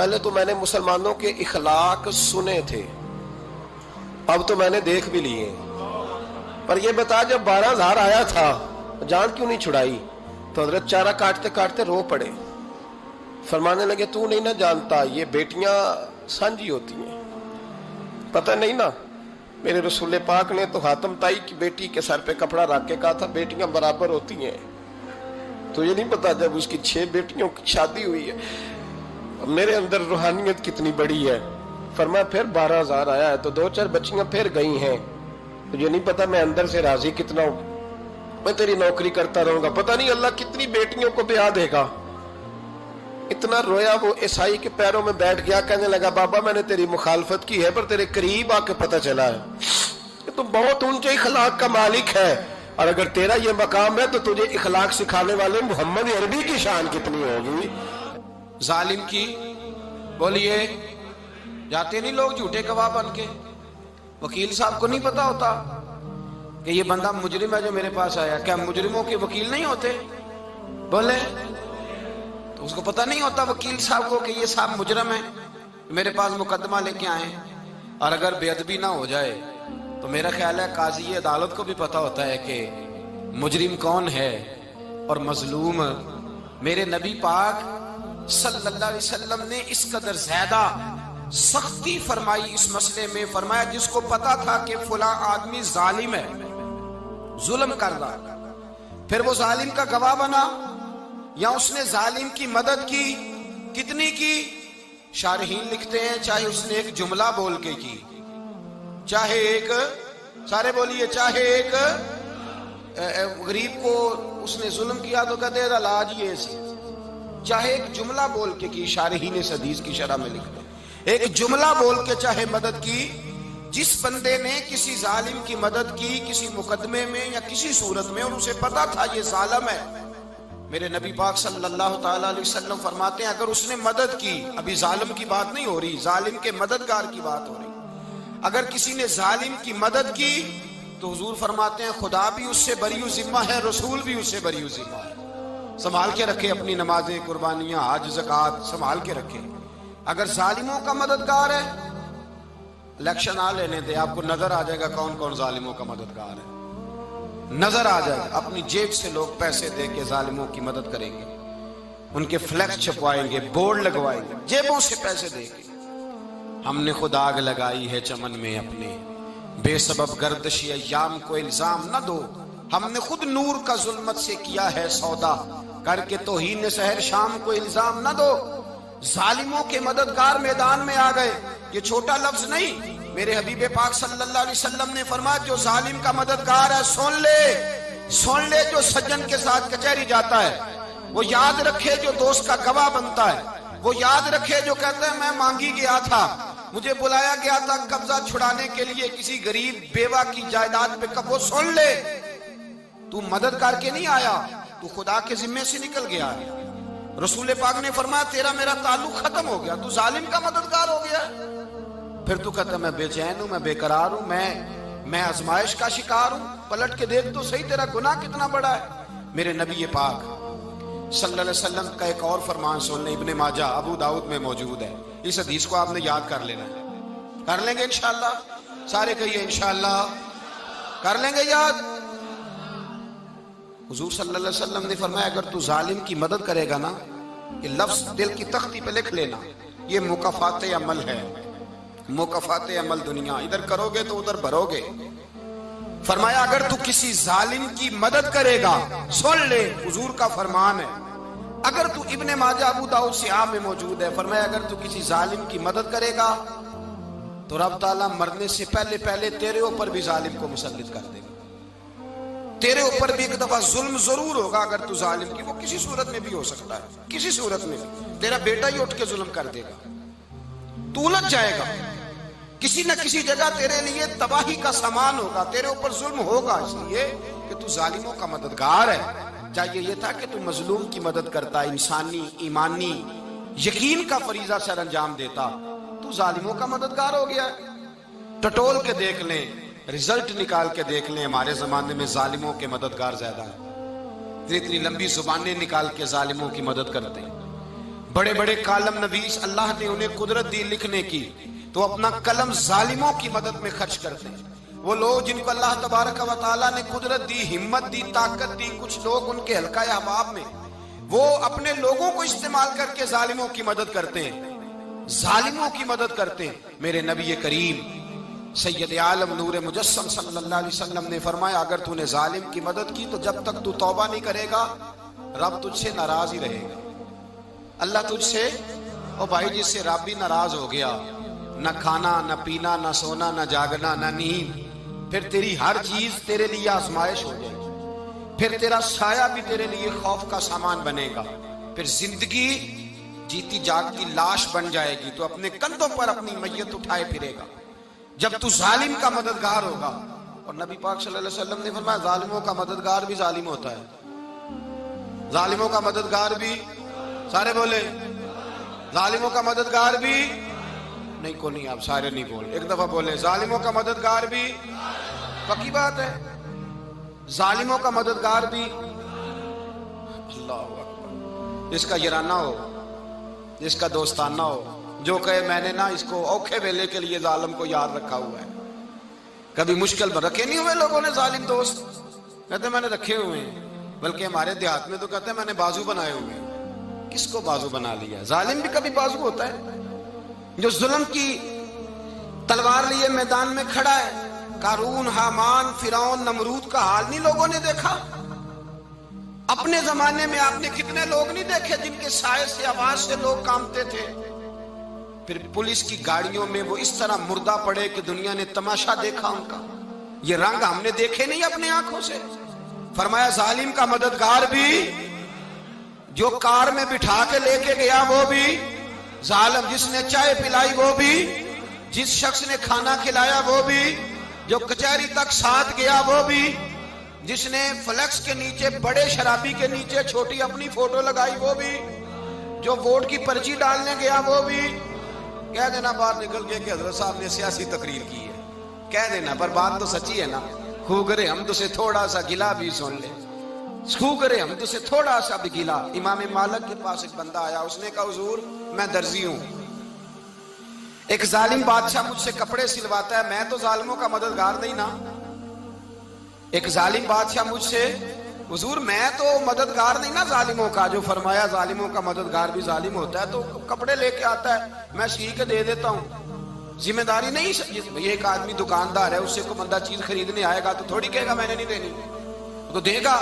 پہلے تو میں نے مسلمانوں کے اخلاق سنے تھے، اب تو میں نے دیکھ بھی لیے. پر یہ بتا جب 12,000 آیا تھا جان کیوں نہیں چھڑائی؟ تو حضرت چارہ کاٹتے کاٹتے رو پڑے. فرمانے لگے تو نہیں نہ جانتا یہ بیٹیاں سانجھی ہوتی ہیں، پتہ نہیں نا. میرے رسول پاک نے تو حاتم تائی کی بیٹی کے سر پہ کپڑا رکھ کے کہا تھا بیٹیاں برابر ہوتی ہیں. تو یہ نہیں پتا جب اس کی 6 بیٹیوں کی شادی ہوئی ہے میرے اندر روحانیت کتنی بڑی ہے. فرمایا پھر 12,000 آیا ہے تو 2-4 بچیاں پھر گئی ہیں. تجھے نہیں پتا میں اندر سے راضی کتنا ہوں، میں تیری نوکری کرتا رہوں گا، پتہ نہیں اللہ کتنی بیٹیوں کو بیاہ دے گا. اتنا رویا وہ عیسائی کے پیروں میں بیٹھ گیا، کہنے لگا بابا میں نے تیری مخالفت کی ہے پر تیرے قریب آ کے پتہ چلا ہے کہ تو بہت اونچے اخلاق کا مالک ہے، اور اگر تیرا یہ مقام ہے تو تجھے اخلاق سکھانے والے محمد عربی کی شان کتنی ہوگی. ظالم کی بولیے جاتے نہیں لوگ جھوٹے گواہ بن کے. وکیل صاحب کو نہیں پتا ہوتا کہ یہ بندہ مجرم ہے جو میرے پاس آیا. کیا مجرموں کے وکیل نہیں ہوتے؟ بولے تو اس کو پتہ نہیں ہوتا وکیل صاحب کو کہ یہ صاحب مجرم ہے میرے پاس مقدمہ لے کے آئے. اور اگر بے ادبی نہ ہو جائے تو میرا خیال ہے قاضی عدالت کو بھی پتا ہوتا ہے کہ مجرم کون ہے اور مظلوم. میرے نبی پاک صلی اللہ علیہ وسلم نے اس قدر زیادہ سختی فرمائی اس مسئلے میں. فرمایا جس کو پتا تھا کہ فلاں آدمی ظالم ہے، ظلم کر رہا، پھر وہ ظالم کا گواہ بنا یا اس نے ظالم کی مدد کی، کتنی کی؟ شارحین لکھتے ہیں چاہے اس نے ایک جملہ بول کے کی، چاہے ایک، سارے بولیے، چاہے ایک غریب کو اس نے ظلم کیا تو کہتے ہیں علاج یہ سی، چاہے ایک جملہ بول کے کی. شارحین اس حدیث کی شرح میں لکھتے ہیں ایک جملہ بول کے چاہے مدد کی. جس بندے نے کسی ظالم کی مدد کی کسی مقدمے میں یا کسی صورت میں اور اسے پتا تھا یہ ظالم ہے، میرے نبی پاک صلی اللہ تعالی علیہ وسلم فرماتے ہیں اگر اس نے مدد کی، ابھی ظالم کی بات نہیں ہو رہی، ظالم کے مددگار کی بات ہو رہی، اگر کسی نے ظالم کی مدد کی تو حضور فرماتے ہیں خدا بھی اس سے بری و ذمہ ہے، رسول بھی اس سے بری و ذمہ ہے. سنبھال کے رکھے اپنی نمازیں، قربانیاں، حج، زکوٰۃ سنبھال کے رکھے. اگر ظالموں کا مددگار ہے، الیکشن آ لینے دے، آپ کو نظر آ جائے گا کون کون ظالموں کا مددگار ہے، نظر آ جائے گا. اپنی جیب سے لوگ پیسے دے کے ظالموں کی مدد کریں گے، ان کے فلیکس چھپوائیں گے، بورڈ لگوائیں گے، جیبوں سے پیسے دے کے. ہم نے خود آگ لگائی ہے چمن میں اپنے، بے سبب گردشی ایام کو الزام نہ دو. ہم نے خود نور کا ظلمت سے کیا ہے سودا، کر کے توہین سحر شام کو الزام نہ دو. ظالموں کے مددگار میدان میں آ گئے. یہ چھوٹا لفظ نہیں، میرے حبیب پاک صلی اللہ علیہ وسلم نے فرمایا جو ظالم کا مددگار ہے سن لے جو سجن کے ساتھ کچہری جاتا ہے، وہ یاد رکھے جو دوست کا گواہ بنتا ہے، وہ یاد رکھے جو کہتا ہے میں مانگی گیا تھا، مجھے بلایا گیا تھا قبضہ چھڑانے کے لیے کسی غریب بیوہ کی جائیداد پہ، وہ سن لے تو مدد کر کے نہیں آیا، تو خدا کے ذمے سے نکل گیا ہے. رسول پاک نے فرمایا تیرا میرا تعلق ختم ہو گیا، تو ظالم کا مددگار ہو گیا. پھر تو کہتا میں بے چین ہوں، میں بے قرار ہوں، میں آزمائش کا شکار ہوں. پلٹ کے دیکھ تو صحیح تیرا گناہ کتنا بڑا ہے. میرے نبی پاک صلی اللہ علیہ وسلم کا ایک اور فرمان سن لیں، ابن ماجہ ابو داؤد میں موجود ہے. اس حدیث کو آپ نے یاد کر لینا ہے. کر لیں گے انشاءاللہ؟ سارے کہیے انشاءاللہ کر لیں گے یاد. حضور صلی اللہ علیہ وسلم نے فرمایا اگر تو ظالم کی مدد کرے گا نا، یہ لفظ دل کی تختی پہ لکھ لینا، یہ مکافات عمل ہے، مکافات عمل دنیا، ادھر کرو گے تو ادھر بھرو گے. فرمایا اگر تو کسی ظالم کی مدد کرے گا، سن لے حضور کا فرمان ہے، اگر تو ابن ماجہ ابو داؤد سیاہ میں موجود ہے، فرمایا اگر تو کسی ظالم کی مدد کرے گا تو رب تعالیٰ مرنے سے پہلے تیرے اوپر بھی ظالم کو مسلط کر دے گا. تیرے اوپر بھی ایک دفعہ ظلم ضرور ہوگا اگر تو ظالم کی، وہ کسی صورت میں بھی ہو سکتا ہے، کسی صورت میں بھی تیرا بیٹا ہی اٹھ کے ظلم کر دے گا، تو الجھ جائے گا، کسی نہ کسی جگہ تیرے لیے تباہی کا سامان ہوگا، تیرے اوپر ظلم ہوگا، اس لیے کہ تو ظالموں کا مددگار ہے. چاہیے یہ تھا کہ تو مظلوم کی مدد کرتا، انسانی ایمانی یقین کا فریضہ سر انجام دیتا. تو ظالموں کا مددگار ہو گیا. ٹٹول کے دیکھ لیں، رزلٹ نکال کے دیکھ لیں، ہمارے زمانے میں ظالموں کے مددگار زیادہ ہیں. اتنی لمبی زبانیں نکال کے ظالموں کی مدد کرتے ہیں. بڑے بڑے کالم نویس اللہ نے انہیں قدرت دی لکھنے کی، تو اپنا قلم ظالموں کی مدد میں خرچ کرتے ہیں۔ وہ لوگ جن کو اللہ تبارک و تعالیٰ نے قدرت دی، ہمت دی، طاقت دی، کچھ لوگ ان کے حلقہ احباب میں، وہ اپنے لوگوں کو استعمال کر کے ظالموں کی مدد کرتے ہیں، ظالموں کی مدد کرتے ہیں۔ میرے نبی کریم سید عالم نور مجسم صلی اللہ علیہ وسلم نے فرمایا، اگر تو نے ظالم کی مدد کی تو جب تک تو توبہ نہیں کرے گا رب تجھ سے ناراض ہی رہے گا۔ اللہ تجھ سے، او بھائی جس سے رب بھی ناراض ہو گیا، نہ کھانا نہ پینا نہ سونا نہ جاگنا نہ نیند، پھر تیری ہر چیز تیرے لیے آزمائش ہو جائے گی، پھر تیرا سایہ بھی تیرے لیے خوف کا سامان بنے گا، پھر زندگی جیتی جاگتی لاش بن جائے گی، تو اپنے کندھوں پر اپنی میت اٹھائے پھرے گا جب تو ظالم کا مددگار ہوگا۔ اور نبی پاک صلی اللہ علیہ وسلم نے فرمایا، ظالموں کا مددگار بھی ظالم ہوتا ہے، ظالموں کا مددگار بھی، سارے بولے، ظالموں کا مددگار بھی نہیں، کو نہیں، آپ سارے نہیں بولے، ایک دفعہ بولے، ظالموں کا مددگار بھی، پکی بات ہے، ظالموں کا مددگار بھی۔ اللہ اکبر، جس کا یارانہ ہو، جس کا دوستانہ ہو، جو کہے میں نے نا اس کو اوکھے ویلے کے لیے ظالم کو یاد رکھا ہوا ہے۔ کبھی مشکل میں رکھے نہیں ہوئے لوگوں نے ظالم دوست، کہتے میں نے رکھے ہوئے ہیں، بلکہ ہمارے دیہات میں تو کہتے ہیں میں نے بازو بنائے ہوئے ہیں۔ کس کو بازو بنا لیا؟ ظالم بھی کبھی بازو ہوتا ہے، جو ظلم کی تلوار لیے میدان میں کھڑا ہے۔ قارون، حامان، فرعون، نمرود کا حال نہیں لوگوں نے دیکھا؟ اپنے زمانے میں آپ نے کتنے لوگ نہیں دیکھے جن کے سائے سے، آواز سے لوگ کانپتے تھے؟ پھر پولیس کی گاڑیوں میں وہ اس طرح مردہ پڑے کہ دنیا نے تماشا دیکھا ان کا۔ یہ رنگ ہم نے دیکھے نہیں اپنے آنکھوں سے۔ فرمایا ظالم کا مددگار بھی، جو کار میں بٹھا کے لے کے گیا وہ بھی ظالم، جس نے چائے پلائی وہ بھی، جس شخص نے کھانا کھلایا وہ بھی، جو کچہری تک ساتھ گیا وہ بھی، جس نے فلیکس کے نیچے، بڑے شرابی کے نیچے چھوٹی اپنی فوٹو لگائی وہ بھی، جو ووٹ کی پرچی ڈالنے گیا وہ بھی۔ کہہ دینا باہر نکل کے کہ حضرت صاحب نے سیاسی تقریر کی ہے، کہہ دینا، پر بات تو سچی ہے نا۔ خوگرے حمد سے تھوڑا سا گلا بھی سن لے، خوگرے حمد سے تھوڑا سا بھی گلا۔ امام مالک کے پاس ایک بندہ آیا، اس نے کہا حضور میں درزی ہوں، ایک ظالم بادشاہ مجھ سے کپڑے سلواتا ہے، میں تو ظالموں کا مددگار نہیں نا۔ ایک ظالم بادشاہ مجھ سے، حضور میں تو مددگار نہیں نا ظالموں کا، جو فرمایا ظالموں کا مددگار بھی ظالم ہوتا ہے، تو کپڑے لے کے آتا ہے میں سی کے دے دیتا ہوں، ذمہ داری نہیں۔ یہ ایک آدمی دکاندار ہے، اس سے کوئی بندہ چیز خریدنے آئے گا تو تھوڑی کہے گا میں نے نہیں دینی، تو دے گا۔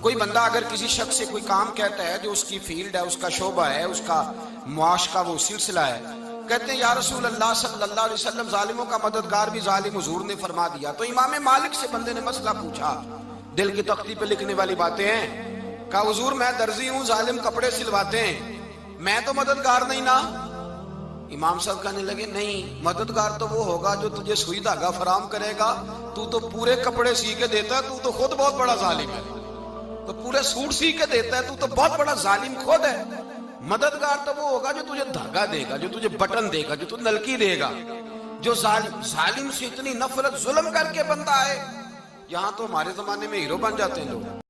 کوئی بندہ اگر کسی شخص سے کوئی کام کہتا ہے جو اس کی فیلڈ ہے، اس کا شعبہ ہے، اس کا معاش کا وہ سلسلہ ہے، کہتے ہیں یا رسول اللہ صلی اللہ علیہ وسلم ظالموں کا مددگار بھی ظالم، حضور نے فرما دیا۔ تو امام مالک سے بندے نے مسئلہ پوچھا، دل کی تختی پہ لکھنے والی باتیں ہیں، کہا حضور میں درزی ہوں، ظالم کپڑے سلواتے ہیں، میں تو مددگار نہیں نا۔ امام صاحب کہنے لگے نہیں، مددگار تو وہ ہوگا جو تجھے سوئی دھاگا فراہم کرے گا، تو پورے کپڑے سی کے دیتا ہے، تو خود بہت بڑا ظالم ہے، تو پورے سوٹ سی کے دیتا ہے، تو بہت بڑا ظالم خود ہے۔ مددگار تو وہ ہوگا جو تجھے دھاگا دے گا، جو تجھے بٹن دے گا، جو تجھے نلکی دے گا۔ جو ظالم سے اتنی نفرت ظلم کر کے بندہ ہے، یہاں تو ہمارے زمانے میں ہیرو بن جاتے ہیں لوگ۔